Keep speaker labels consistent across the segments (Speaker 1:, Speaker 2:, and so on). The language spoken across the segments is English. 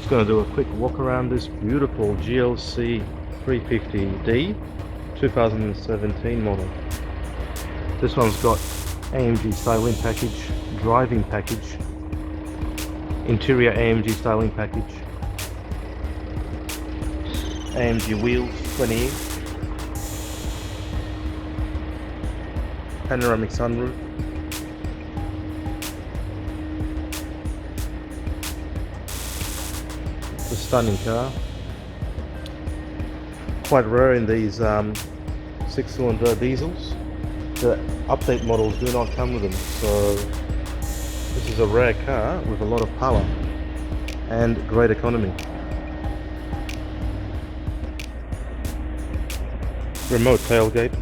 Speaker 1: Just going to do a quick walk around this beautiful GLC350d 2017 model. This one's got AMG Styling package, driving package, interior AMG Styling package, AMG wheels 20, panoramic sunroof, it's a stunning car. Quite rare in these 6-cylinder diesels. The update models do not come with them, so this is a rare car with a lot of power and great economy. Remote tailgate,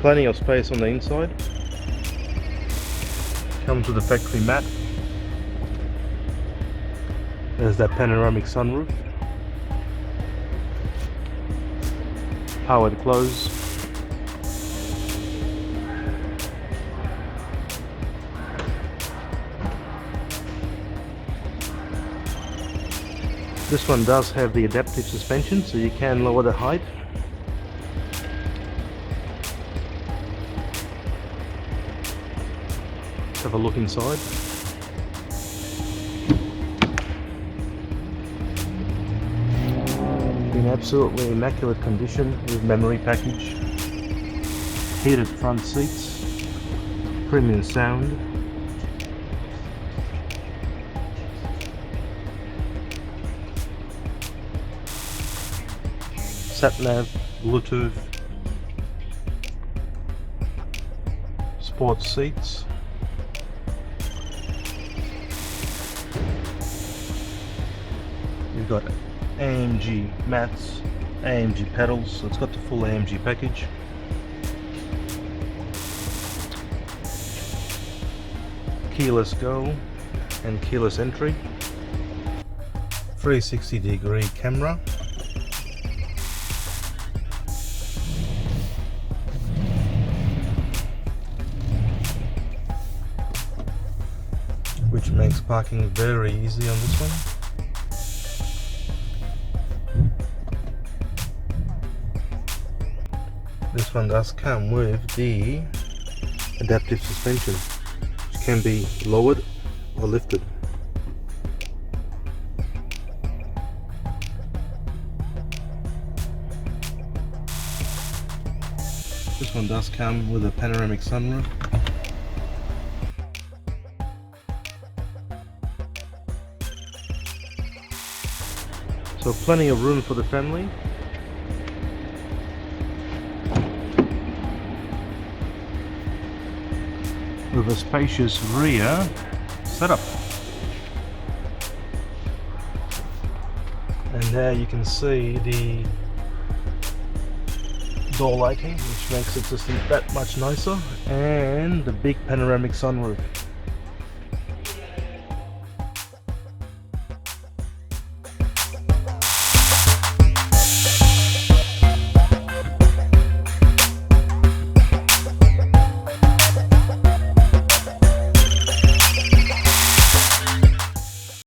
Speaker 1: plenty of space on the inside, comes with a factory mat. There's that panoramic sunroof, powered close, this one does have the adaptive suspension, so you can lower the height. Let's have a look inside. In absolutely immaculate condition with memory package, heated front seats, premium sound, sat-nav, Bluetooth, sports seats, you've got AMG mats, AMG pedals, so it's got the full AMG package. Keyless go and keyless entry. 360-degree camera. Which makes parking very easy on this one. This one does come with the adaptive suspension, which can be lowered or lifted. This one does come with a panoramic sunroof. So plenty of room for the family. With a spacious rear setup. And there you can see the door lighting, which makes it just that much nicer, and the big panoramic sunroof.